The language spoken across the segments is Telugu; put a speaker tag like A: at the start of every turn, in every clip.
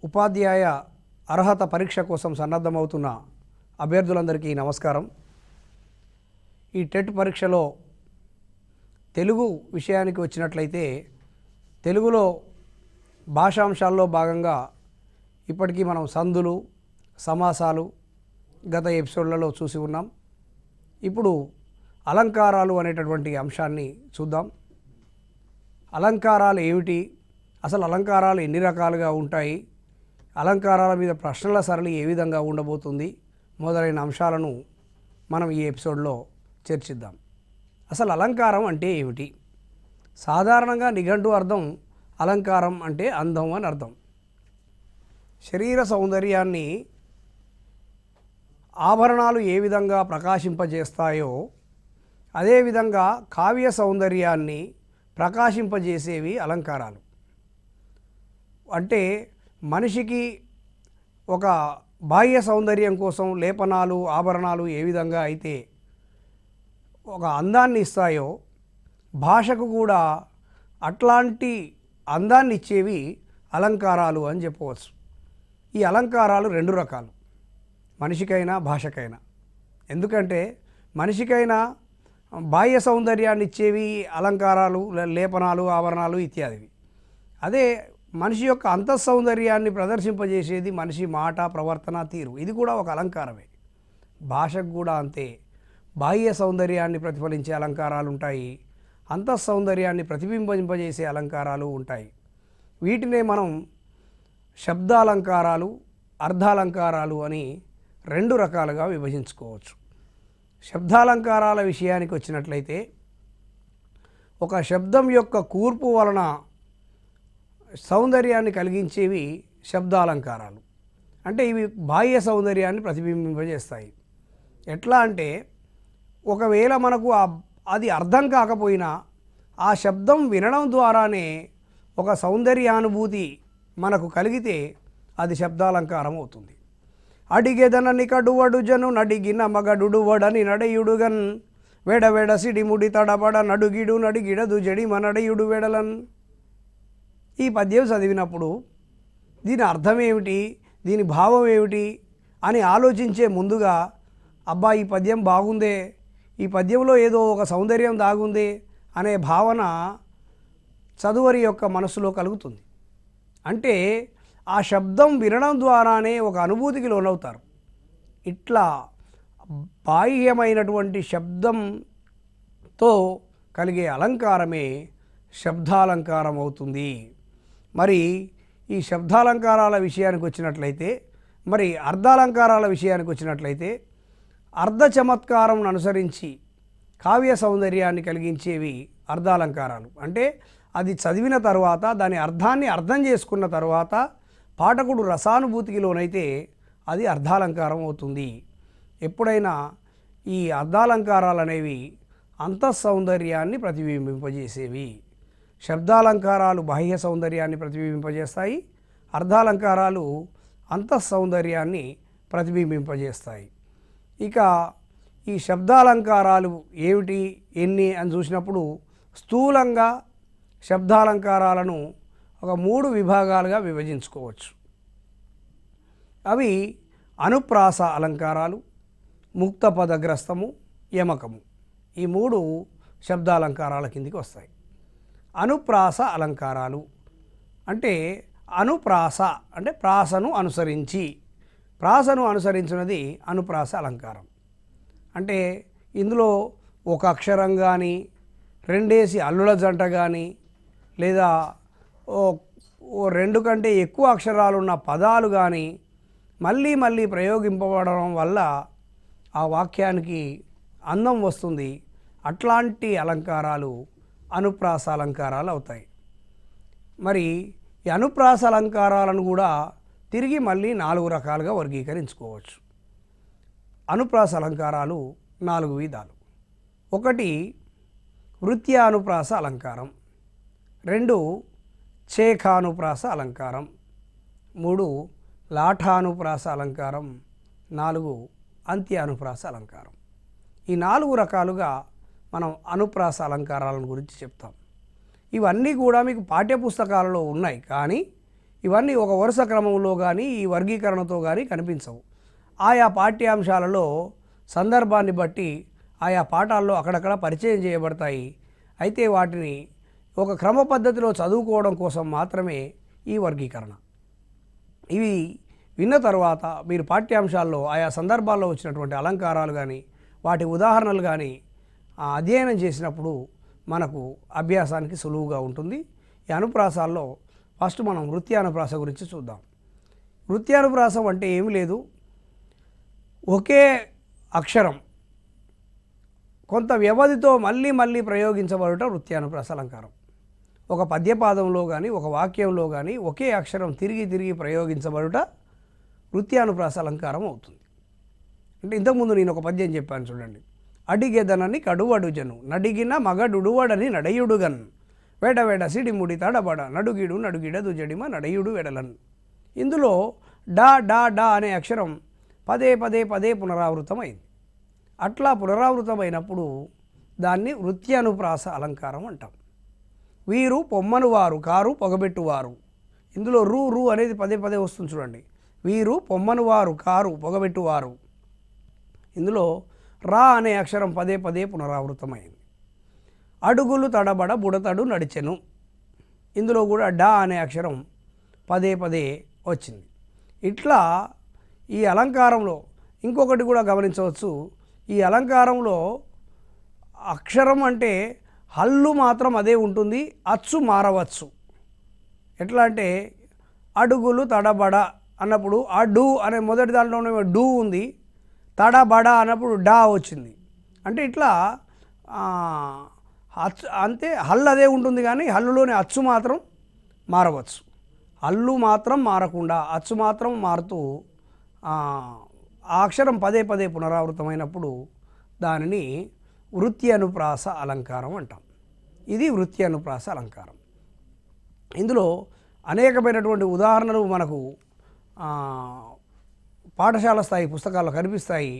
A: ఉపాధ్యాయ అర్హత పరీక్ష కోసం సన్నద్ధమవుతున్న అభ్యర్థులందరికీ నమస్కారం. ఈ టెట్ పరీక్షలో తెలుగు విషయానికి వచ్చినట్లయితే తెలుగులో భాషాంశాల్లో భాగంగా ఇప్పటికీ మనం సందులు, సమాసాలు గత ఎపిసోడ్లలో చూసి ఉన్నాం. ఇప్పుడు అలంకారాలు అనేటటువంటి అంశాన్ని చూద్దాం. అలంకారాలు ఏమిటి, అసలు అలంకారాలు ఎన్ని రకాలుగా ఉంటాయి, అలంకారాల మీద ప్రశ్నల సరళి ఏ విధంగా ఉండబోతుంది మొదలైన అంశాలను మనం ఈ ఎపిసోడ్లో చర్చిద్దాం. అసలు అలంకారం అంటే ఏమిటి? సాధారణంగా నిఘంటు అర్థం అలంకారం అంటే అందం అని అర్థం. శరీర సౌందర్యాన్ని ఆభరణాలు ఏ విధంగా ప్రకాశింపజేస్తాయో అదేవిధంగా కావ్య సౌందర్యాన్ని ప్రకాశింపజేసేవి అలంకారాలు. అంటే మనిషికి ఒక బాహ్య సౌందర్యం కోసం లేపనాలు, ఆభరణాలు ఏ విధంగా అయితే ఒక అందాన్ని ఇస్తాయో భాషకు కూడా అట్లాంటి అందాన్ని ఇచ్చేవి అలంకారాలు అని చెప్పవచ్చు. ఈ అలంకారాలు రెండు రకాలు, మనిషికైనా భాషకైనా. ఎందుకంటే మనిషికైనా బాహ్య సౌందర్యాన్ని ఇచ్చేవి అలంకారాలు, లేపనాలు, ఆభరణాలు ఇత్యాదివి. అదే మనిషి యొక్క అంతఃసౌందర్యాన్ని ప్రదర్శింపజేసేది మనిషి మాట, ప్రవర్తన, తీరు. ఇది కూడా ఒక అలంకారమే. భాషకు కూడా అంతే. బాహ్య సౌందర్యాన్ని ప్రతిఫలించే అలంకారాలు ఉంటాయి, అంతఃసౌందర్యాన్ని ప్రతిబింబింపజేసే అలంకారాలు ఉంటాయి. వీటినే మనం శబ్దాలంకారాలు, అర్ధాలంకారాలు అని రెండు రకాలుగా విభజించుకోవచ్చు. శబ్దాలంకారాల విషయానికి వచ్చినట్లయితే ఒక శబ్దం యొక్క కూర్పు వలన సౌందర్యాన్ని కలిగించేవి శబ్దాలంకారాలు. అంటే ఇవి బాహ్య సౌందర్యాన్ని ప్రతిబింబింపజేస్తాయి. ఎట్లా అంటే ఒకవేళ మనకు అది అర్థం కాకపోయినా ఆ శబ్దం వినడం ద్వారానే ఒక సౌందర్యానుభూతి మనకు కలిగితే అది శబ్దాలంకారం అవుతుంది. అడిగెదనని కడువడుజను నడిగిన మగడుడువడని నడయుడుగన్ వెడవెడ సిడిముడి తడబడ నడుగిడు నడిగిడదు జడిమ నడయుడు వెడలన్. ఈ పద్యం చదివినప్పుడు దీని అర్థం ఏమిటి, దీని భావం ఏమిటి అని ఆలోచించే ముందుగా అబ్బా ఈ పద్యం బాగుందే, ఈ పద్యంలో ఏదో ఒక సౌందర్యం దాగుందే అనే భావన చదువరి యొక్క మనసులో కలుగుతుంది. అంటే ఆ శబ్దం వినడం ద్వారానే ఒక అనుభూతికి లోనవుతారు. ఇట్లా బాహ్యమైనటువంటి శబ్దంతో కలిగే అలంకారమే శబ్దాలంకారం అవుతుంది. మరి ఈ శబ్దాలంకారాల విషయానికి వచ్చినట్లయితే, మరి అర్ధాలంకారాల విషయానికి వచ్చినట్లయితే అర్ధ చమత్కారం అనుసరించి కావ్య సౌందర్యాన్ని కలిగించేవి అర్ధాలంకారాలు. అంటే అది చదివిన తర్వాత దాని అర్థాన్ని అర్థం చేసుకున్న తర్వాత పాఠకుడు రసానుభూతికి లోనైతే అది అర్ధాలంకారం అవుతుంది. ఎప్పుడైనా ఈ అర్ధాలంకారాలు అనేవి అంతఃసౌందర్యాన్ని ప్రతిబింబింపజేసేవి. శబ్దాలంకారాలు బాహ్య సౌందర్యాన్ని ప్రతిబింబింపజేస్తాయి, అర్ధాలంకారాలు అంతఃసౌందర్యాన్ని ప్రతిబింబింపజేస్తాయి. ఇక ఈ శబ్దాలంకారాలు ఏమిటి, ఎన్ని అని చూసినప్పుడు స్థూలంగా శబ్దాలంకారాలను ఒక మూడు విభాగాలుగా విభజించుకోవచ్చు. అవి అనుప్రాస అలంకారాలు, ముక్త పదగ్రస్తము, యమకము. ఈ మూడు శబ్దాలంకారాల కిందికి వస్తాయి. అనుప్రాస అలంకారాలు అంటే అనుప్రాస అంటే ప్రాసను అనుసరించి, ప్రాసను అనుసరించినది అనుప్రాస అలంకారం. అంటే ఇందులో ఒక అక్షరం కానీ, రెండేసి అల్లుల జంట కానీ, లేదా ఓ రెండు కంటే ఎక్కువ అక్షరాలున్న పదాలు కానీ మళ్ళీ మళ్ళీ ప్రయోగింపబడడం వల్ల ఆ వాక్యానికి అందం వస్తుంది. అట్లాంటి అలంకారాలు అనుప్రాస అలంకారాలు అవుతాయి. మరి ఈ అనుప్రాస అలంకారాలను కూడా తిరిగి మళ్ళీ 4 రకాలుగా వర్గీకరించుకోవచ్చు. అనుప్రాస అలంకారాలు 4 విధాలు. 1 వృత్యానుప్రాస అలంకారం, 2 చేఖానుప్రాస అలంకారం, 3 లాఠానుప్రాస అలంకారం, 4 అంత్యానుప్రాస అలంకారం. ఈ 4 రకాలుగా మనం అనుప్రాస అలంకారాలను గురించి చెప్తాం. ఇవన్నీ కూడా మీకు పాఠ్యపుస్తకాలలో ఉన్నాయి, కానీ ఇవన్నీ ఒక వరుస క్రమంలో కానీ ఈ వర్గీకరణతో కానీ కనిపించవు. ఆయా పాఠ్యాంశాలలో సందర్భాన్ని బట్టి ఆయా పాఠాల్లో అక్కడక్కడ పరిచయం చేయబడతాయి. అయితే వాటిని ఒక క్రమ పద్ధతిలో చదువుకోవడం కోసం మాత్రమే ఈ వర్గీకరణ. ఇవి విన్న తర్వాత మీరు పాఠ్యాంశాల్లో ఆయా సందర్భాల్లో వచ్చినటువంటి అలంకారాలు కానీ వాటి ఉదాహరణలు కానీ అధ్యయనం చేసినప్పుడు మనకు అభ్యాసానికి సులువుగా ఉంటుంది. ఈ అనుప్రాసాల్లో ఫస్ట్ మనం వృత్యానుప్రాస గురించి చూద్దాం. వృత్యానుప్రాసం అంటే ఏమీ లేదు, ఒకే అక్షరం కొంత వ్యవధితో మళ్ళీ మళ్ళీ ప్రయోగించబడుట వృత్యానుప్రాస అలంకారం. ఒక పద్యపాదంలో కానీ ఒక వాక్యంలో కానీ ఒకే అక్షరం తిరిగి తిరిగి ప్రయోగించబడుట వృత్యానుప్రాస అలంకారం అవుతుంది. అంటే ఇంతకుముందు నేను ఒక పద్యం చెప్పాను చూడండి. అడిగెదనని కడువడుజను నడిగిన మగడుడువడని నడయుడుగన్ వేడవేడ సిడిముడి తడబడ నడుగిడు నడుగిడ దుజడిమ నడయుడు వెడలన్. ఇందులో డా డా డా అనే అక్షరం పదే పదే పదే పునరావృతమైంది. అట్లా పునరావృతమైనప్పుడు దాన్ని వృత్యానుప్రాస అలంకారం అంటాం. వీరు పొమ్మను వారు కారు పొగబెట్టువారు. ఇందులో రూ రూ అనేది పదే పదే వస్తుంది చూడండి. వీరు పొమ్మను వారు కారు పొగబెట్టువారు. ఇందులో రా అనే అక్షరం పదే పదే పునరావృతమైంది. అడుగులు తడబడ బుడతడు నడిచెను. ఇందులో కూడా డా అనే అక్షరం పదే పదే వచ్చింది. ఇట్లా ఈ అలంకారంలో ఇంకొకటి కూడా గమనించవచ్చు. ఈ అలంకారంలో అక్షరం అంటే హల్లు మాత్రం అదే ఉంటుంది, అచ్చు మారవచ్చు. ఎట్లా అంటే అడుగులు తడబడ అన్నప్పుడు ఆ డు అనే మొదటి దాంట్లోనే డు ఉంది, తడబడ అన్నప్పుడు డా వచ్చింది. అంటే ఇట్లా అచ్చు అంతే, హల్లు అదే ఉంటుంది కానీ హల్లులోని అచ్చు మాత్రం మారవచ్చు. హల్లు మాత్రం మారకుండా అచ్చు మాత్రం మారుతూ ఆ అక్షరం పదే పదే పునరావృతమైనప్పుడు దానిని వృత్యానుప్రాస అలంకారం అంటాం. ఇది వృత్యానుప్రాస అలంకారం. ఇందులో అనేకమైనటువంటి ఉదాహరణలు మనకు పాఠశాల స్థాయి పుస్తకాల్లో కనిపిస్తాయి.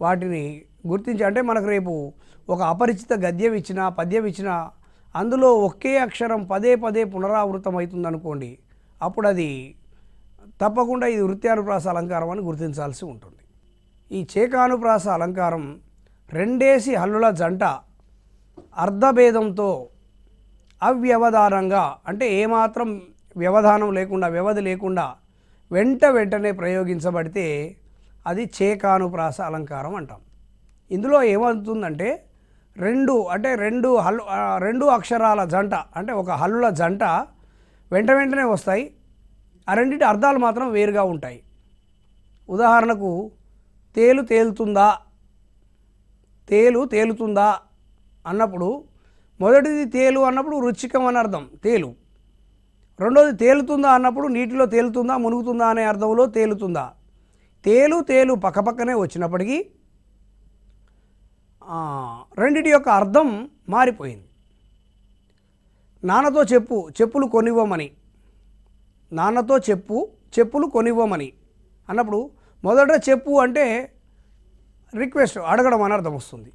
A: వాటిని గుర్తించి, అంటే మనకు రేపు ఒక అపరిచిత గద్యం ఇచ్చినా పద్యం ఇచ్చినా అందులో ఒకే అక్షరం పదే పదే పునరావృతం అవుతుంది అనుకోండి, అప్పుడు అది తప్పకుండా ఇది వృత్యానుప్రాస అలంకారం అని గుర్తించాల్సి ఉంటుంది. ఈ చేకానుప్రాస అలంకారం రెండేసి హల్లుల జంట అర్ధభేదంతో అవ్యవధానంగా, అంటే ఏమాత్రం వ్యవధానం లేకుండా వ్యవధి లేకుండా వెంటనే ప్రయోగించబడితే అది చేకానుప్రాస అలంకారం అంటాం. ఇందులో ఏమవుతుందంటే రెండు అక్షరాల జంట, అంటే ఒక హల్లుల జంట వెంటనే వస్తాయి. ఆ రెండింటి అర్థాలు మాత్రం వేరుగా ఉంటాయి. ఉదాహరణకు తేలుతుందా అన్నప్పుడు మొదటిది తేలు అన్నప్పుడు రుచికం అని అర్థం తేలు. రెండోది తేలుతుందా అన్నప్పుడు నీటిలో తేలుతుందా మునుగుతుందా అనే అర్థంలో తేలుతుందా. తేలు పక్కపక్కనే వచ్చినప్పటికీ రెండిటి యొక్క అర్థం మారిపోయింది. నాన్నతో చెప్పులు కొనివ్వమని, నాన్నతో చెప్పులు కొనివ్వమని అన్నప్పుడు మొదట చెప్పు అంటే రిక్వెస్ట్ అడగడం అని అర్థం వస్తుంది.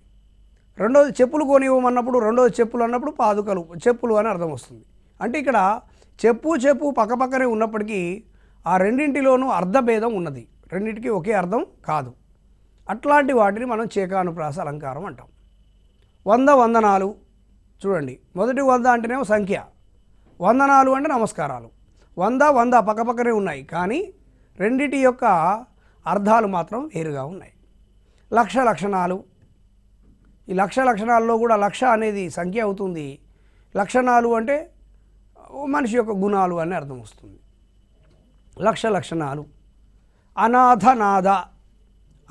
A: రెండోది చెప్పులు కొనివ్వమన్నప్పుడు రెండోది చెప్పులు అన్నప్పుడు పాదుకలు చెప్పులు అని అర్థం వస్తుంది. అంటే ఇక్కడ చెప్పు పక్కపక్కనే ఉన్నప్పటికీ ఆ రెండింటిలోనూ అర్థభేదం ఉన్నది, రెండింటికి ఒకే అర్థం కాదు. అట్లాంటి వాటిని మనం చేకానుప్రాస అలంకారం అంటాం. 100 వందనాలు చూడండి, మొదటి 100 అంటేనేమో సంఖ్య, వందనాలు అంటే నమస్కారాలు. 100 పక్కపక్కనే ఉన్నాయి కానీ రెండిటి యొక్క అర్థాలు మాత్రం వేరుగా ఉన్నాయి. లక్షణాలు, ఈ లక్షణాల్లో కూడా లక్ష అనేది సంఖ్య అవుతుంది, లక్షణాలు అంటే మనిషి యొక్క గుణాలు అని అర్థం వస్తుంది. లక్షణాలు. అనాథ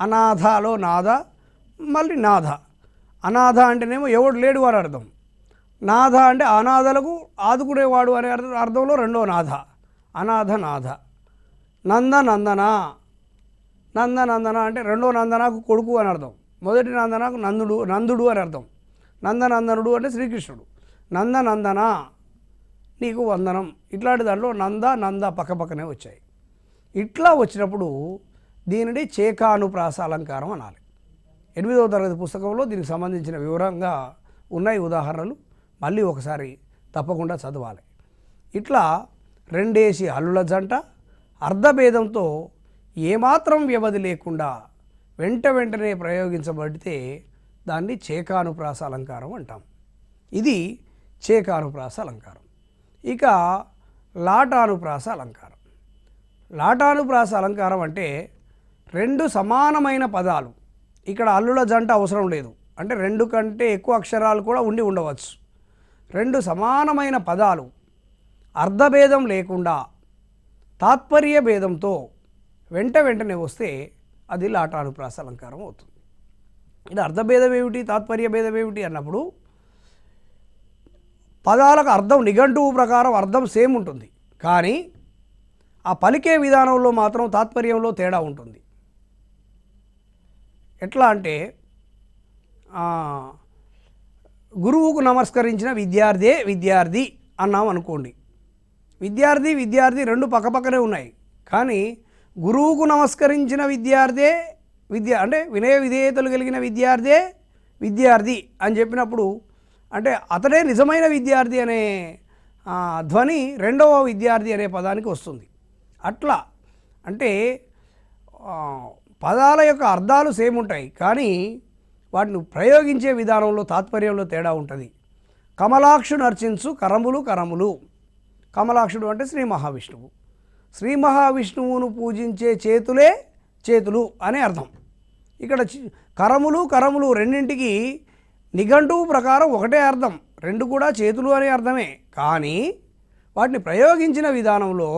A: అనాథలో నాథ, మళ్ళీ నాథ. అనాథ అంటేనేమో ఎవడు లేడు అని అర్థం. నాథ అంటే అనాథలకు ఆదుకునేవాడు అనే అర్థంలో రెండో నాథ, నాథ. నందన అంటే రెండో నందనకు కొడుకు అని అర్థం. మొదటి నందనకు నందుడు అని అర్థం. నందనందనుడు అంటే శ్రీకృష్ణుడు. నందన నీకు వందనం. ఇట్లాంటి దాంట్లో నంద పక్కపక్కనే వచ్చాయి. ఇట్లా వచ్చినప్పుడు దీనిని చేకానుప్రాస అలంకారం అనాలి. 8వ తరగతి పుస్తకంలో దీనికి సంబంధించిన వివరంగా ఉన్నాయి ఉదాహరణలు, మళ్ళీ ఒకసారి తప్పకుండా చదవాలి. ఇట్లా రెండేసి హల్లుల జంట అర్ధభేదంతో ఏమాత్రం వ్యవధి లేకుండా వెంటనే ప్రయోగించబడితే దాన్ని చేకానుప్రాస అలంకారం అంటాం. ఇది చేకానుప్రాస అలంకారం. ఇక లాటానుప్రాస అలంకారం. లాటానుప్రాస అలంకారం అంటే రెండు సమానమైన పదాలు, ఇక్కడ హల్లుల జంట అవసరం లేదు, అంటే రెండు కంటే ఎక్కువ అక్షరాలు కూడా ఉండి ఉండవచ్చు. రెండు సమానమైన పదాలు అర్ధభేదం లేకుండా తాత్పర్య భేదంతో వెంటనే వస్తే అది లాటానుప్రాస అలంకారం అవుతుంది. ఇది అర్ధభేదం ఏమిటి, తాత్పర్య భేదం ఏమిటి అన్నప్పుడు పదాలకు అర్థం నిఘంటువు ప్రకారం అర్థం సేమ్ ఉంటుంది, కానీ ఆ పలికే విధానంలో మాత్రం తాత్పర్యంలో తేడా ఉంటుంది. ఎట్లా అంటే గురువుకు నమస్కరించిన విద్యార్థి అన్నాం అనుకోండి. విద్యార్థి రెండు పక్కపక్కనే ఉన్నాయి, కానీ గురువుకు నమస్కరించిన విద్య అంటే వినయ విధేయతలు కలిగిన విద్యార్థి అని చెప్పినప్పుడు అంటే అతడే నిజమైన విద్యార్థి అనే ధ్వని రెండవ విద్యార్థి అనే పదానికి వస్తుంది. అట్లా అంటే పదాల యొక్క అర్థాలు సేమ్ ఉంటాయి, కానీ వాటిని ప్రయోగించే విధానంలో తాత్పర్యంలో తేడా ఉంటుంది. కమలాక్షుడు అర్చించు కరములు. కమలాక్షుడు అంటే శ్రీ మహావిష్ణువు. శ్రీ మహావిష్ణువును పూజించే చేతులు అనే అర్థం. ఇక్కడ కరములు రెండింటికి నిఘంటువు ప్రకారం ఒకటే అర్థం, రెండు కూడా చేతులు అనే అర్థమే, కానీ వాటిని ప్రయోగించిన విధానంలో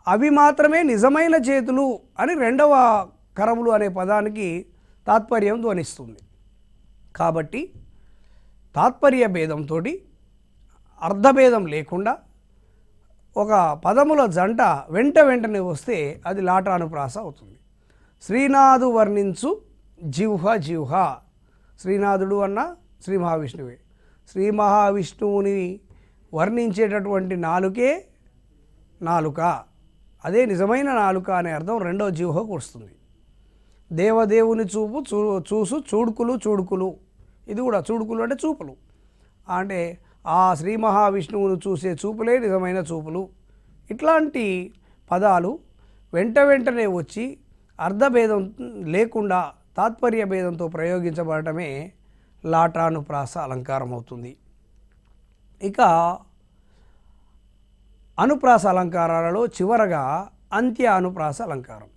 A: అవి మాత్రమే నిజమైన చేతులు అని రెండవ కరములు అనే పదానికి తాత్పర్యం ధ్వనిస్తుంది. కాబట్టి తాత్పర్య భేదంతో అర్ధభేదం లేకుండా ఒక పదముల జంట వెంటనే వస్తే అది లాటానుప్రాస అవుతుంది. శ్రీనాథు వర్ణించు జిహ్వ. శ్రీనాథుడు అన్న శ్రీ మహావిష్ణువే. శ్రీ మహావిష్ణువుని వర్ణించేటటువంటి నాలుకే నాలుక, అదే నిజమైన నాలుక అనే అర్థం రెండో జిహ్వకు వస్తుంది. దేవదేవుని చూసు చూడుకులు. ఇది కూడా చూడుకులు అంటే చూపులు, అంటే ఆ శ్రీ మహావిష్ణువును చూసే చూపులే నిజమైన చూపులు. ఇట్లాంటి పదాలు వెంటనే వచ్చి అర్ధభేదం లేకుండా తాత్పర్య భేదంతో ప్రయోగించబడటమే లాటానుప్రాస అలంకారం అవుతుంది. ఇక అనుప్రాస అలంకారాలలో చివరగా అంత్య అనుప్రాస అలంకారం.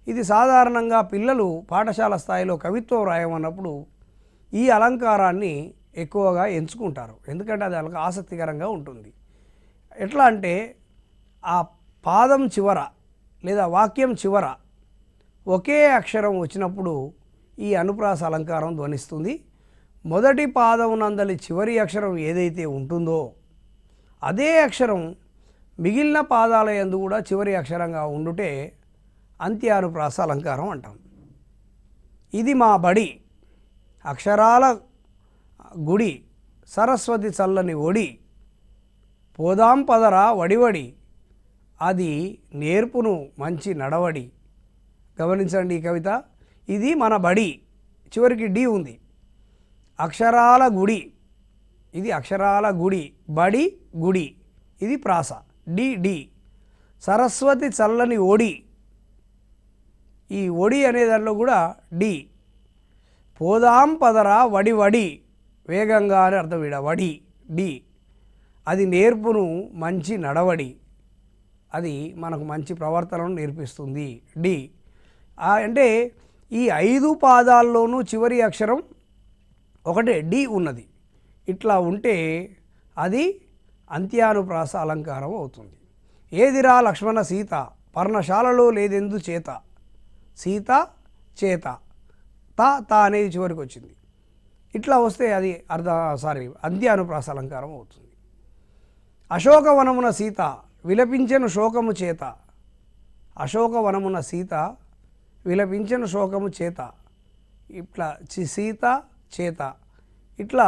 A: ఇది సాధారణంగా పిల్లలు పాఠశాల స్థాయిలో కవిత్వం రాయమన్నప్పుడు ఈ అలంకారాన్ని ఎక్కువగా ఎంచుకుంటారు, ఎందుకంటే అది వాళ్ళకి ఆసక్తికరంగా ఉంటుంది. ఎట్లా అంటే ఆ పాదం చివర లేదా వాక్యం చివర ఒకే అక్షరం వచ్చినప్పుడు ఈ అనుప్రాస అలంకారం ధ్వనిస్తుంది. మొదటి పాదం నందలి చివరి అక్షరం ఏదైతే ఉంటుందో అదే అక్షరం మిగిలిన పాదాల యందు కూడా చివరి అక్షరంగా ఉండుటే అంత్యానుప్రాస అలంకారం అంటాం. ఇది మా బడి, అక్షరాల గుడి, సరస్వతి చల్లని ఒడి, పోదాం పదరా వడివడి, అది నేర్పును మంచి నడవడి. గమనించండి ఈ కవిత. ఇది మన బడి, చివరికి డి ఉంది. అక్షరాల గుడి, ఇది అక్షరాల గుడి, బడి గుడి, ఇది ప్రాస, డి. సరస్వతి చల్లని ఒడి, ఈ ఒడి అనే దాంట్లో కూడా డి. పోదాం పదరా వడి, వేగంగా అని అర్థం. వడి డి. అది నేర్పును మంచి నడవడి, అది మనకు మంచి ప్రవర్తనను నేర్పిస్తుంది, డి. అంటే ఈ 5 పాదాల్లోనూ చివరి అక్షరం ఒకటే డి ఉన్నది. ఇట్లా ఉంటే అది అంత్యానుప్రాస అలంకారం అవుతుంది. ఏదిరా లక్ష్మణ సీత, పర్ణశాలలో లేదెందు చేత, సీత చేత, తా అనేది చివరికి వచ్చింది. ఇట్లా వస్తే అది అంత్యానుప్రాస అలంకారం అవుతుంది. అశోకవనమున సీత విలపించెను శోకము చేత, అశోకవనమున సీత విలపించెను శోకము చేత, ఇట్లా సీత చేత, ఇట్లా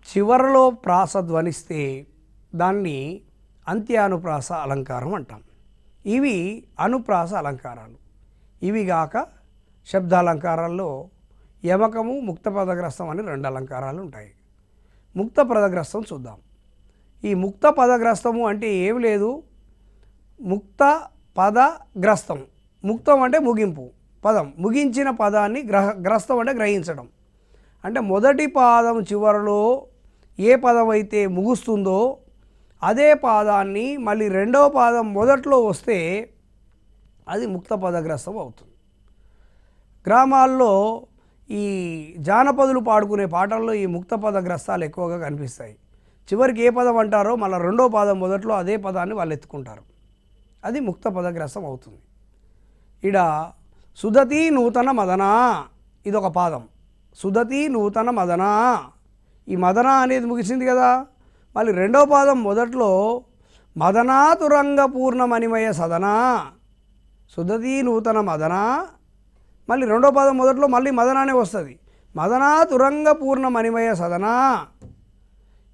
A: చివరలో ప్రాస ధ్వనిస్తే దాన్ని అంత్యానుప్రాస అలంకారం అంటాం. ఇవి అనుప్రాస అలంకారాలు. ఇవిగాక శబ్దాలంకారాల్లో యమకము, ముక్త పదగ్రస్తం అని 2 అలంకారాలు ఉంటాయి. ముక్త పదగ్రస్తం చూద్దాం. ఈ ముక్త పదగ్రస్తము అంటే ఏమి లేదు, ముక్త పదగ్రస్తం. ముక్తం అంటే ముగింపు, పదం ముగించిన పదాన్ని గ్రస్తం అంటే గ్రహించడం. అంటే మొదటి పాదం చివరలో ఏ పదం అయితే ముగుస్తుందో అదే పాదాన్ని మళ్ళీ రెండవ పాదం మొదట్లో వస్తే అది ముక్త పదగ్రస్తం అవుతుంది. గ్రామాల్లో ఈ జానపదులు పాడుకునే పాటల్లో ఈ ముక్త పదగ్రస్తాలు ఎక్కువగా కనిపిస్తాయి. చివరికి ఏ పదం అంటారో మళ్ళీ రెండో పాదం మొదట్లో అదే పదాన్ని వాళ్ళు ఎత్తుకుంటారు. అది ముక్త పదగ్రస్తం అవుతుంది. ఇడ సుదతి నూతన మదన ఇదొక పాదం. సుదతి నూతన మదన, ఈ మదన అనేది ముగిసింది కదా, మళ్ళీ రెండో పాదం మొదట్లో మదనాతురంగ పూర్ణమణిమయ సదన, సుదతి నూతన మదన, మళ్ళీ రెండో పాదం మొదట్లో మళ్ళీ మదనానే వస్తుంది. మదనాతురంగ పూర్ణమణిమయ సదన,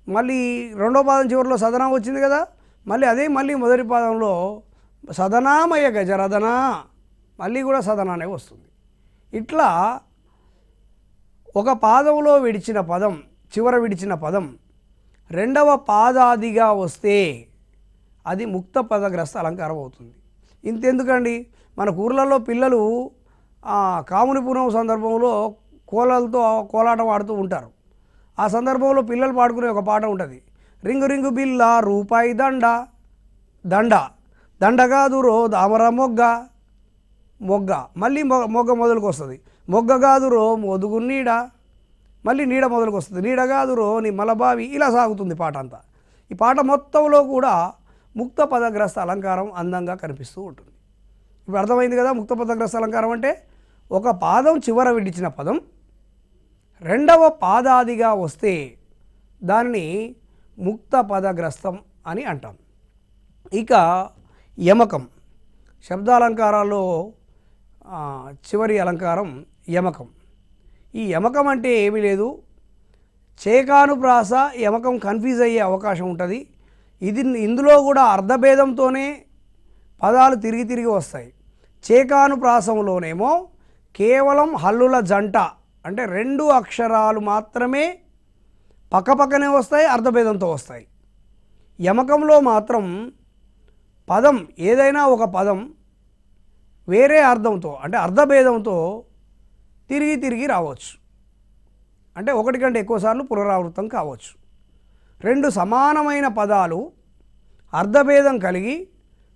A: మళ్ళీ రెండో పాదం చివరిలో సదన వచ్చింది కదా, మళ్ళీ అదే మళ్ళీ మొదటి పాదంలో సదనామయ గజరదన, మళ్ళీ కూడా సదనానే వస్తుంది. ఇట్లా ఒక పాదంలో విడిచిన పదం, చివర విడిచిన పదం రెండవ పాదాదిగా వస్తే అది ముక్త పదగ్రస్త అలంకారం అవుతుంది. ఇంతెందుకండి, మన ఊర్లలో పిల్లలు కాముని పూర్ణం సందర్భంలో కోలలతో కోలాటం ఆడుతూ ఉంటారు. ఆ సందర్భంలో పిల్లలు పాడుకునే ఒక పాట ఉంటుంది. రింగు రింగు బిల్ల రూపాయి దండ, దండ దండగాదురో దామర మొగ్గ, మొగ్గ మళ్ళీ మొగ్గ మొదలుకు వస్తుంది. మొగ్గ గాదురో మొదుగు నీడ, మళ్ళీ నీడ మొదలుకు వస్తుంది. నీడ గాదురో నీ మలబావి, ఇలా సాగుతుంది పాట అంతా. ఈ పాట మొత్తంలో కూడా ముక్త పదగ్రస్త అలంకారం అందంగా కనిపిస్తూ ఉంటుంది. ఇప్పుడు అర్థమైంది కదా, ముక్త పదగ్రస్త అలంకారం అంటే ఒక పాదం చివర విడిచిన పదం రెండవ పాదాదిగా వస్తే దాన్ని ముక్త పదగ్రస్తం అని అంటాం. ఇక యమకం, శబ్దాలంకారాల్లో చివరి అలంకారం యమకం. ఈ యమకం అంటే ఏమీ లేదు, చేకానుప్రాస యమకం కన్ఫ్యూజ్ అయ్యే అవకాశం ఉంటుంది. ఇందులో కూడా అర్ధభేదంతోనే పదాలు తిరిగి తిరిగి వస్తాయి. చేకానుప్రాసంలోనేమో కేవలం హల్లుల జంట, అంటే రెండు అక్షరాలు మాత్రమే పక్కపక్కనే వస్తాయి, అర్ధభేదంతో వస్తాయి. యమకంలో మాత్రం పదం ఏదైనా ఒక పదం వేరే అర్థంతో, అంటే అర్ధభేదంతో తిరిగి తిరిగి రావచ్చు. అంటే ఒకటి కంటే ఎక్కువసార్లు పునరావృతం కావచ్చు. రెండు సమానమైన పదాలు అర్ధభేదం కలిగి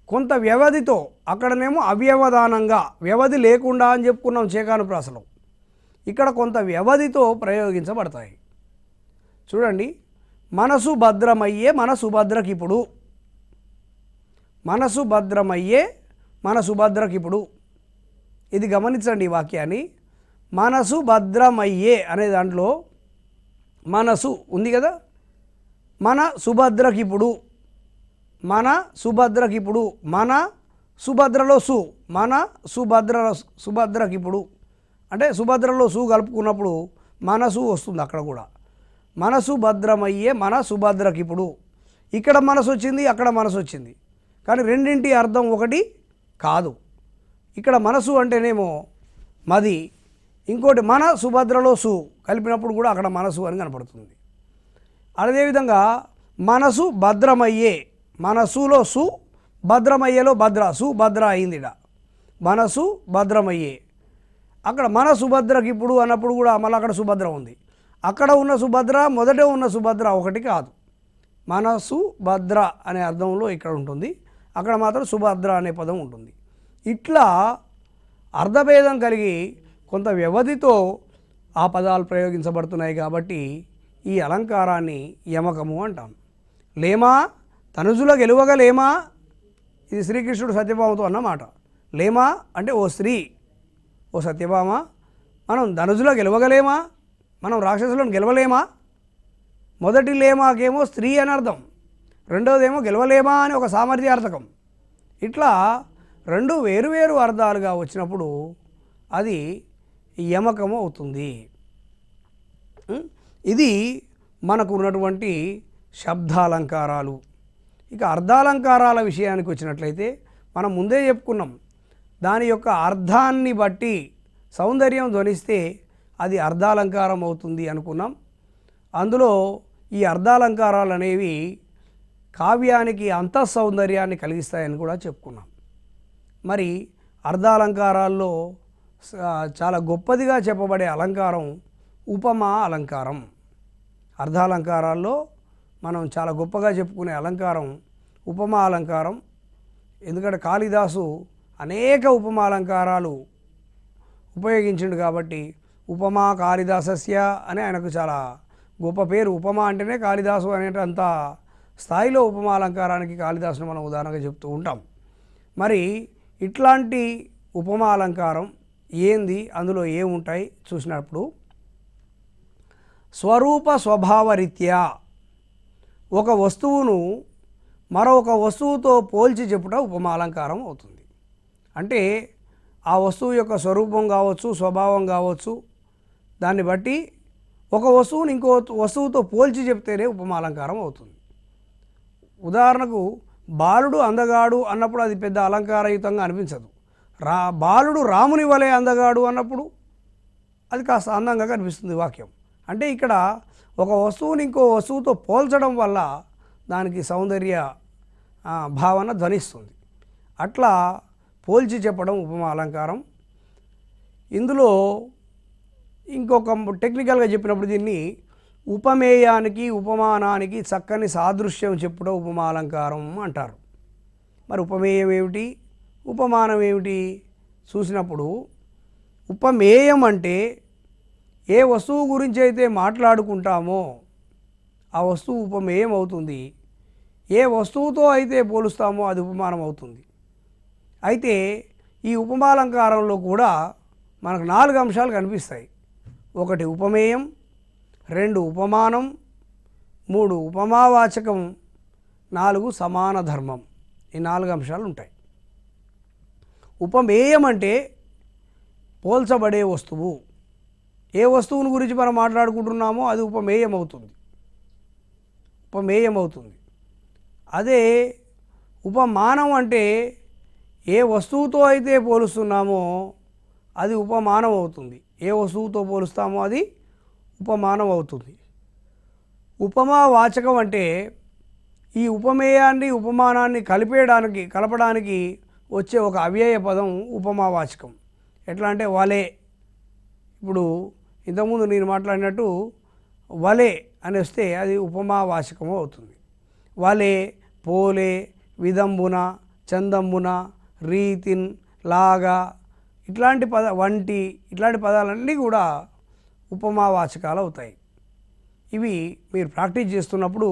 A: కొంత వ్యవధితో, అక్కడనేమో అవ్యవధానంగా వ్యవధి లేకుండా అని చెప్పుకున్నాం చేకానుప్రాసలో, ఇక్కడ కొంత వ్యవధితో ప్రయోగించబడతాయి. చూడండి, మనసు భద్రమయ్యే మన సుభద్రకిప్పుడు, మనసు భద్రమయ్యే మన సుభద్రకిప్పుడు. ఇది గమనించండి ఈ వాక్యాన్ని. మనసు భద్రమయ్యే అనే దాంట్లో మనసు ఉంది కదా, మన సుభద్రకిప్పుడు, మన సుభద్రకిప్పుడు, మన సుభద్రలో సు, మన సుభద్రకిప్పుడు అంటే సుభద్రలో సు కలుపుకున్నప్పుడు మనసు వస్తుంది. అక్కడ కూడా మనసు భద్రమయ్యే మన సుభద్రకిప్పుడు. ఇక్కడ మనసు వచ్చింది, అక్కడ మనసు వచ్చింది, కానీ రెండింటి అర్థం ఒకటి కాదు. ఇక్కడ మనసు అంటేనేమో మది, ఇంకోటి మన సుభద్రలో సు కలిపినప్పుడు కూడా అక్కడ మనసు అని కనపడుతుంది. అదేవిధంగా మనసు భద్రమయ్యే, మనసులో సు, భద్రమయ్యేలో భద్ర, సు భద్ర అయింది. మనసు భద్రమయ్యే, అక్కడ మన సుభద్రకి ఇప్పుడు అన్నప్పుడు కూడా మళ్ళీ అక్కడ సుభద్ర ఉంది. అక్కడ ఉన్న సుభద్ర మొదట ఉన్న సుభద్ర ఒకటి కాదు. మనసు భద్ర అనే అర్థంలో ఇక్కడ ఉంటుంది, అక్కడ మాత్రం సుభద్ర అనే పదం ఉంటుంది. ఇట్లా అర్ధభేదం కలిగి కొంత వ్యవధితో ఆ పదాలు ప్రయోగించబడుతున్నాయి కాబట్టి ఈ అలంకారాన్ని యమకము అంటాం. లేమా తనుజుల గెలువగా లేమా, ఇది శ్రీకృష్ణుడు సత్యభామతో అన్నమాట. లేమా అంటే ఓ స్త్రీ, ఓ సత్యభామ, మనం ధనుజుల గెలవగలేమా, మనం రాక్షసులను గెలవలేమా. మొదటి లేమాకేమో స్త్రీ అని అర్థం, రెండవదేమో గెలవలేమా అని ఒక సామర్థ్యార్థకం. ఇట్లా రెండు వేరువేరు అర్థాలుగా వచ్చినప్పుడు అది యమకము అవుతుంది. ఇది మనకు ఉన్నటువంటి శబ్దాలంకారాలు. ఇక అర్థాలంకారాల విషయానికి వచ్చినట్లయితే మనం ముందే చెప్పుకున్నాం, దాని యొక్క అర్థాన్ని బట్టి సౌందర్యం ధ్వనిస్తే అది అర్థాలంకారం అవుతుంది అనుకున్నాం. అందులో ఈ అర్థాలంకారాలు అనేవి కావ్యానికి అంతఃసౌందర్యాన్ని కలిగిస్తాయని కూడా చెప్పుకున్నాం. మరి అర్ధాలంకారాల్లో చాలా గొప్పదిగా చెప్పబడే అలంకారం ఉపమా అలంకారం. అర్ధాలంకారాల్లో మనం చాలా గొప్పగా చెప్పుకునే అలంకారం ఉపమా అలంకారం. ఎందుకంటే కాళిదాసు అనేక ఉపమా అలంకారాలు ఉపయోగించిండు కాబట్టి ఉపమా కాళిదాసస్య అని ఆయనకు చాలా గొప్ప పేరు. ఉపమా అంటేనే కాళిదాసు అనేటంత స్థాయిలో ఉపమా అలంకారానికి కాళిదాసును మనం ఉదాహరణగా చెప్తూ ఉంటాం. మరి ఇట్లాంటి ఉపమా అలంకారం ఏంది, అందులో ఏముంటాయి చూసినప్పుడు స్వరూప స్వభావరీత్యా ఒక వస్తువును మరొక వస్తువుతో పోల్చి చెప్పుట ఉపమా అలంకారం అవుతుంది. అంటే ఆ వస్తువు యొక్క స్వరూపం కావచ్చు, స్వభావం కావచ్చు, దాన్ని బట్టి ఒక వస్తువుని ఇంకో వస్తువుతో పోల్చి చెప్తేనే ఉపమా అలంకారం అవుతుంది. ఉదాహరణకు బాలుడు అందగాడు అన్నప్పుడు అది పెద్ద అలంకారయుతంగా అనిపించదు. బాలుడు రాముని వలె అందగాడు అన్నప్పుడు అది కాస్త అందంగా కనిపిస్తుంది వాక్యం. అంటే ఇక్కడ ఒక వస్తువుని ఇంకో వస్తువుతో పోల్చడం వల్ల దానికి సౌందర్య భావన ధ్వనిస్తుంది. అట్లా పోల్చి చెప్పడం ఉపమా అలంకారం. ఇందులో ఇంకొక టెక్నికల్గా చెప్పినప్పుడు దీన్ని ఉపమేయానికి ఉపమానానికి చక్కని సాదృశ్యం చెప్పుడం ఉపమా అలంకారం అంటారు. మరి ఉపమేయం ఏమిటి, ఉపమానం ఏమిటి చూసినప్పుడు ఉపమేయం అంటే ఏ వస్తువు గురించి అయితే మాట్లాడుకుంటామో ఆ వస్తువు ఉపమేయం అవుతుంది. ఏ వస్తువుతో అయితే పోలుస్తామో అది ఉపమానం అవుతుంది. అయితే ఈ ఉపమాలంకారంలో కూడా మనకు 4 అంశాలు కనిపిస్తాయి. 1 ఉపమేయం, 2 ఉపమానం, 3 ఉపమావాచకం, 4 సమాన ధర్మం. ఈ 4 అంశాలు ఉంటాయి. ఉపమేయం అంటే పోల్చబడే వస్తువు. ఏ వస్తువుని గురించి మనం మాట్లాడుకుంటున్నామో అది ఉపమేయం అవుతుంది. ఉపమేయం అవుతుంది. అదే ఉపమానం అంటే ఏ వస్తువుతో అయితే పోలుస్తున్నామో అది ఉపమానం అవుతుంది. ఏ వస్తువుతో పోలుస్తామో అది ఉపమానం అవుతుంది. ఉపమావాచకం అంటే ఈ ఉపమేయాన్ని ఉపమానాన్ని కలపడానికి వచ్చే ఒక అవ్యయ పదం ఉపమావాచకం. ఎట్లా అంటే వలే. ఇప్పుడు ఇంతకుముందు నేను మాట్లాడినట్టు వలే అని వస్తే అది ఉపమావాచకము అవుతుంది. వలే, పోలే, విదంబున, చందంబున, రీతిన్, లాగా ఇట్లాంటి వంటి ఇట్లాంటి పదాలన్నీ కూడా ఉపమావాచకాలు అవుతాయి. ఇవి మీరు ప్రాక్టీస్ చేస్తున్నప్పుడు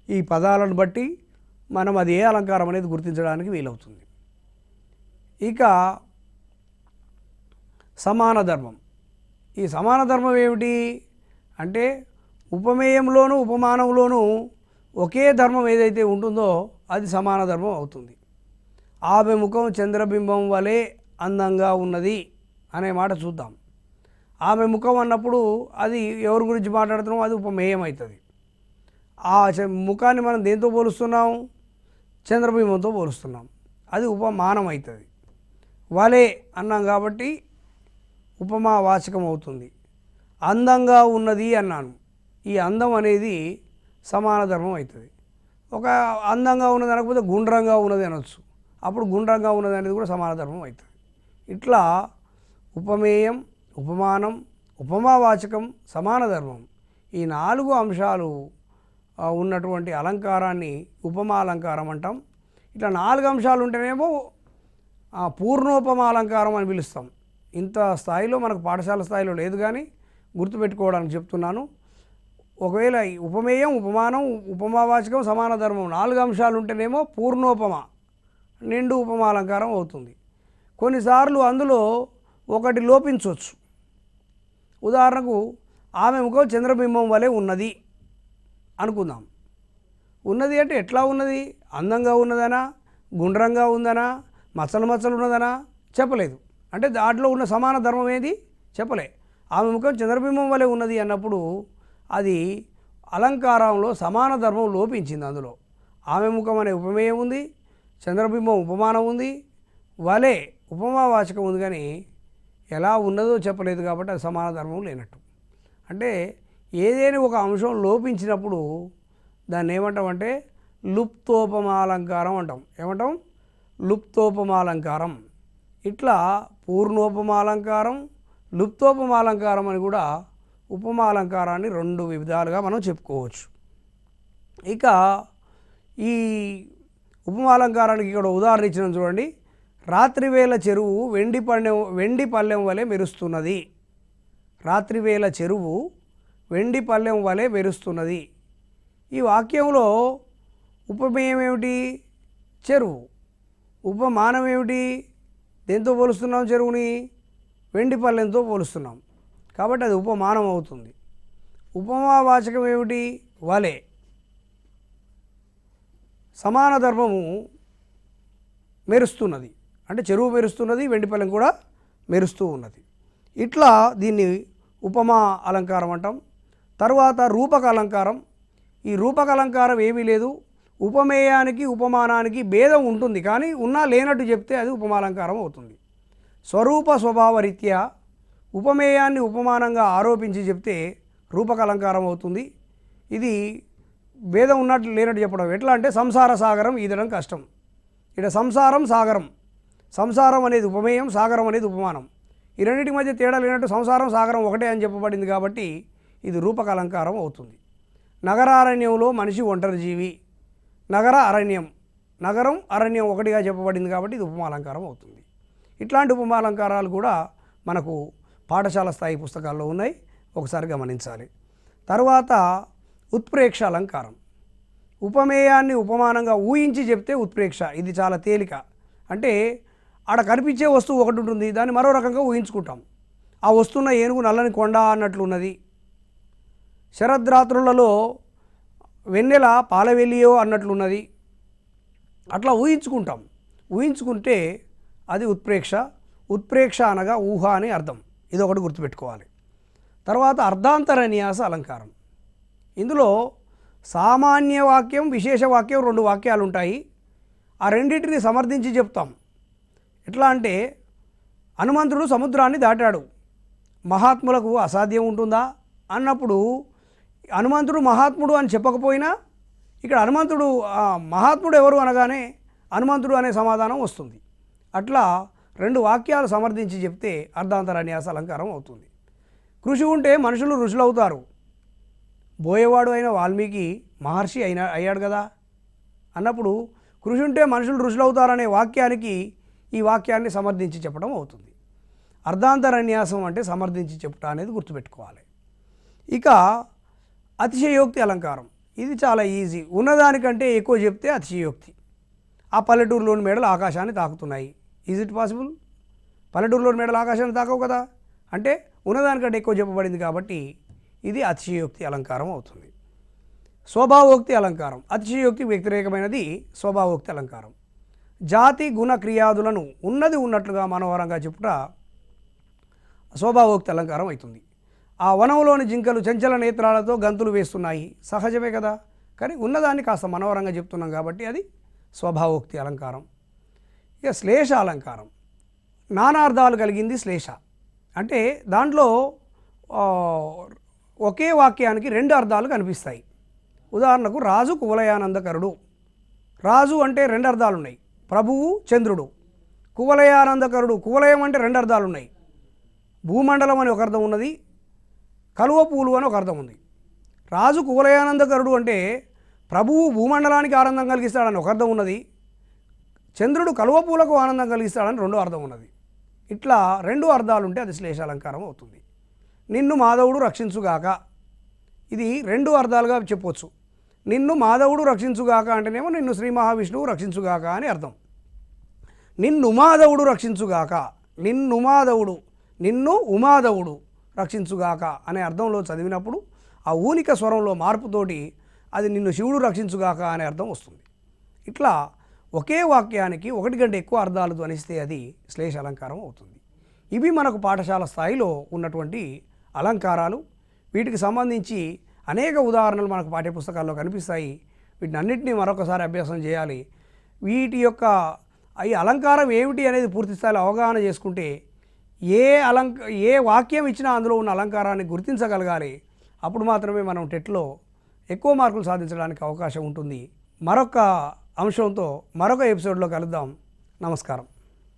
A: ఈ పదాలను బట్టి మనం అది ఏ అలంకారం అనేది గుర్తించడానికి వీలవుతుంది. ఇక సమాన ధర్మం. ఈ సమాన ధర్మం ఏమిటి అంటే ఉపమేయంలోనూ ఉపమానంలోనూ ఒకే ధర్మం ఏదైతే ఉంటుందో అది సమాన ధర్మం అవుతుంది. ఆమె ముఖం చంద్రబింబం వలె అందంగా ఉన్నది అనే మాట చూద్దాం. ఆమె ముఖం అన్నప్పుడు అది ఎవరి గురించి మాట్లాడుతున్నాం, అది ఉపమేయం అవుతుంది. ఆ ముఖాన్ని మనం దేంతో పోలుస్తున్నాం, చంద్రబింబంతో పోలుస్తున్నాం, అది ఉపమానం అవుతుంది. వలే అన్నాం కాబట్టి ఉపమావాచకం అవుతుంది. అందంగా ఉన్నది అన్నాను, ఈ అందం అనేది సమాన ధర్మం అవుతుంది. ఒక అందంగా ఉన్నది అనకపోతే గుండ్రంగా ఉన్నది అనొచ్చు, అప్పుడు గుండ్రంగా ఉన్నది అనేది కూడా సమాన ధర్మం అవుతుంది. ఇట్లా ఉపమేయం, ఉపమానం, ఉపమావాచకం, సమాన ధర్మం ఈ 4 అంశాలు ఉన్నటువంటి అలంకారాన్ని ఉపమా అలంకారం అంటాం. ఇట్లా 4 అంశాలు ఉంటేనేమో పూర్ణోపమా అలంకారం అని పిలుస్తాం. ఇంత స్థాయిలో మనకు పాఠశాల స్థాయిలో లేదు, కానీ గుర్తుపెట్టుకోవడానికి చెప్తున్నాను. ఒకవేళ ఉపమేయం, ఉపమానం, ఉపమావాచకం, సమాన ధర్మం 4 అంశాలు ఉంటేనేమో పూర్ణోపమ, నిండు ఉపమా అలంకారం అవుతుంది. కొన్నిసార్లు అందులో ఒకటి లోపించవచ్చు. ఉదాహరణకు ఆమె ముఖం చంద్రబింబం వలె ఉన్నది అనుకుందాం. ఉన్నది అంటే ఎట్లా ఉన్నది, అందంగా ఉన్నదనా, గుండ్రంగా ఉందనా, మచ్చలు మచ్చలు ఉన్నదనా చెప్పలేదు. అంటే దాంట్లో ఉన్న సమాన ధర్మం ఏది చెప్పలే. ఆమె ముఖం చంద్రబింబం వలె ఉన్నది అన్నప్పుడు అది అలంకారంలో సమాన ధర్మం లోపించింది. అందులో ఆమె ముఖం అనే ఉపమేయం ఉంది, చంద్రబింబం ఉపమానం ఉంది, వలే ఉపమావాచకం ఉంది, కానీ ఎలా ఉన్నదో చెప్పలేదు కాబట్టి అది సమాన ధర్మం లేనట్టు. అంటే ఏదైనా ఒక అంశం లోపించినప్పుడు దాన్ని ఏమంటామంటే లుప్తోపమాలంకారం అంటాం. ఏమంటాం? లుప్తోపమాలంకారం. ఇట్లా పూర్ణోపమాలంకారం, లుప్తోపమాలంకారం అని కూడా ఉపమాలంకారాన్ని రెండు విధాలుగా మనం చెప్పుకోవచ్చు. ఇక ఈ ఉపమాలంకారానికి ఇక్కడ ఉదాహరణ ఇచ్చిన చూడండి. రాత్రివేళ చెరువు వెండి పళ్ళెం వలె మెరుస్తున్నది. రాత్రివేళ చెరువు వెండి పళ్ళెం వలె మెరుస్తున్నది. ఈ వాక్యంలో ఉపమేయం ఏమిటి? చెరువు. ఉపమానం ఏమిటి? దేంతో పోలుస్తున్నాం? చెరువుని వెండి పళ్ళెంతో పోలుస్తున్నాం కాబట్టి అది ఉపమానం అవుతుంది. ఉపమావాచకం ఏమిటి? వలె. సమాన ధర్మము మెరుస్తున్నది అంటే చెరువు మెరుస్తున్నది, వెండి పళ్ళెం కూడా మెరుస్తూ ఉన్నది. ఇట్లా దీన్ని ఉపమా అలంకారం అంటాం. తర్వాత రూపక అలంకారం. ఈ రూపక అలంకారం ఏమీ లేదు, ఉపమేయానికి ఉపమానానికి భేదం ఉంటుంది, కానీ ఉన్నా లేనట్టు చెప్తే అది ఉపమాలంకారం అవుతుంది. స్వరూప స్వభావరీత్యా ఉపమేయాన్ని ఉపమానంగా ఆరోపించి చెప్తే రూపక అలంకారం అవుతుంది. ఇది భేదం ఉన్నట్టు లేనట్టు చెప్పడం. ఎట్లా అంటే సంసార సాగరం ఈదడం కష్టం. ఇక్కడ సంసారం సాగరం, సంసారం అనేది ఉపమేయం, సాగరం అనేది ఉపమానం. ఈ రెండింటి మధ్య తేడా లేనట్టు సంసారం సాగరం ఒకటే అని చెప్పబడింది కాబట్టి ఇది రూపక అలంకారం అవుతుంది. నగరారణ్యంలో మనిషి ఒంటరి జీవి. నగర అరణ్యం, నగరం అరణ్యం ఒకటిగా చెప్పబడింది కాబట్టి ఇది ఉపమాలంకారం అవుతుంది. ఇట్లాంటి ఉపమాలంకారాలు కూడా మనకు పాఠశాల స్థాయి పుస్తకాల్లో ఉన్నాయి, ఒకసారి గమనించాలి. తర్వాత ఉత్ప్రేక్ష అలంకారం. ఉపమేయాన్ని ఉపమానంగా ఊహించి చెప్తే ఉత్ప్రేక్ష. ఇది చాలా తేలిక. అంటే ఆడ కనిపించే వస్తువు ఒకటి ఉంటుంది, దాన్ని మరో రకంగా ఊహించుకుంటాం. ఆ వస్తున్న ఏనుగు నల్లని కొండ అన్నట్లున్నది, శరద్రాత్రులలో వెన్నెల పాలవెల్లియో అన్నట్లున్నది. అట్లా ఊహించుకుంటాం. ఊహించుకుంటే అది ఉత్ప్రేక్ష. ఉత్ప్రేక్ష అనగా ఊహ అని అర్థం. ఇది ఒకటి గుర్తుపెట్టుకోవాలి. తర్వాత అర్ధాంతర న్యాస అలంకారం. ఇందులో సామాన్య వాక్యం, విశేష వాక్యం, రెండు వాక్యాలు ఉంటాయి. ఆ రెండింటిని సమర్థించి చెప్తాం. ఎట్లా అంటే హనుమంతుడు సముద్రాన్ని దాటాడు, మహాత్ములకు అసాధ్యం ఉంటుందా అన్నప్పుడు హనుమంతుడు మహాత్ముడు అని చెప్పకపోయినా ఇక్కడ హనుమంతుడు మహాత్ముడు ఎవరు అనగానే హనుమంతుడు అనే సమాధానం వస్తుంది. అట్లా రెండు వాక్యాలు సమర్థించి చెప్తే అర్ధాంతర న్యాస అలంకారం అవుతుంది. కృషి ఉంటే మనుషులు ఋషులు అవుతారు. బోయేవాడు అయిన వాల్మీకి మహర్షి అయ్యాడు కదా అన్నప్పుడు కృషి ఉంటే మనుషులు ఋషులు అవుతారనే వాక్యానికి ఈ వాక్యాన్ని సమర్థించి చెప్పడం అవుతుంది. అర్ధాంతర న్యాసం అంటే సమర్థించి చెప్పడం అనేది గుర్తుపెట్టుకోవాలి. ఇక అతిశయోక్తి అలంకారం. ఇది చాలా ఈజీ. ఉన్నదానికంటే ఎక్కువ చెప్తే అతిశయోక్తి. ఆ పల్లెటూరులోని మేడలు ఆకాశాన్ని తాకుతున్నాయి. Is it possible? పల్లెటూరులోని మేడలు ఆకాశాన్ని తాకవు కదా. అంటే ఉన్నదానికంటే ఎక్కువ చెప్పబడింది కాబట్టి ఇది అతిశయోక్తి అలంకారం అవుతుంది. స్వభావోక్తి అలంకారం. అతిశయోక్తి వ్యతిరేకమైనది స్వభావోక్తి అలంకారం. జాతి గుణ క్రియాదులను ఉన్నది ఉన్నట్లుగా మనోహరంగా చెప్పుట స్వభావోక్తి అలంకారం అవుతుంది. ఆ వనంలోని జింకలు చంచల నేత్రాలతో గంతులు వేస్తున్నాయి, సహజమే కదా, కానీ ఉన్నదాన్ని కాస్త మనోహరంగా చెప్తున్నాం కాబట్టి అది స్వభావోక్తి అలంకారం. ఇక శ్లేష అలంకారం. నానార్థాలు కలిగింది శ్లేష. అంటే దాంట్లో ఒకే వాక్యానికి రెండు అర్థాలు కనిపిస్తాయి. ఉదాహరణకు రాజు కువలయానందకరుడు. రాజు అంటే రెండు అర్థాలు ఉన్నాయి, ప్రభువు చంద్రుడు. కువలయానందకరుడు, కువలయం అంటే రెండు అర్థాలు ఉన్నాయి, భూమండలం అని ఒక అర్థం ఉన్నది, కలువ పూలు అని ఒక అర్థం ఉంది. రాజు కువలయానందకరుడు అంటే ప్రభువు భూమండలానికి ఆనందం కలిగిస్తాడని ఒక అర్థం ఉన్నది, చంద్రుడు కలువ పూలకు ఆనందం కలిగిస్తాడని రెండో అర్థం ఉన్నది. ఇట్లా రెండు అర్థాలు ఉంటే అది శ్లేషాలంకారం అవుతుంది. నిన్ను మాధవుడు రక్షించుగాక, ఇది రెండు అర్థాలుగా చెప్పవచ్చు. నిన్ను మాధవుడు రక్షించుగాక అంటేనేమో నిన్ను శ్రీ మహావిష్ణువు రక్షించుగాక అని అర్థం. నిన్ను మాధవుడు రక్షించుగాక, నిన్ను మాధవుడు, నిన్ను ఉమాధవుడు రక్షించుగాక అనే అర్థంలో చదివినప్పుడు ఆ ఊనిక స్వరంలో మార్పుతోటి అది నిన్ను శివుడు రక్షించుగాక అనే అర్థం వస్తుంది. ఇట్లా ఒకే వాక్యానికి ఒకటి కంటే ఎక్కువ అర్థాలు ధ్వనిస్తే అది శ్లేష అలంకారం అవుతుంది. ఇవి మనకు పాఠశాల స్థాయిలో ఉన్నటువంటి అలంకారాలు. వీటికి సంబంధించి అనేక ఉదాహరణలు మనకు పాఠ్యపుస్తకాల్లో కనిపిస్తాయి. వీటిని అన్నింటినీ మరొకసారి అభ్యాసం చేయాలి. వీటి యొక్క ఈ అలంకారం ఏమిటి అనేది పూర్తి స్థాయిలో అవగాహన చేసుకుంటే ఏ వాక్యం ఇచ్చినా అందులో ఉన్న అలంకారాన్ని గుర్తించగలగాలి. అప్పుడు మాత్రమే మనం టెట్లో ఎక్కువ మార్కులు సాధించడానికి అవకాశం ఉంటుంది. మరొక అంశంతో మరొక ఎపిసోడ్లో కలుద్దాం. నమస్కారం.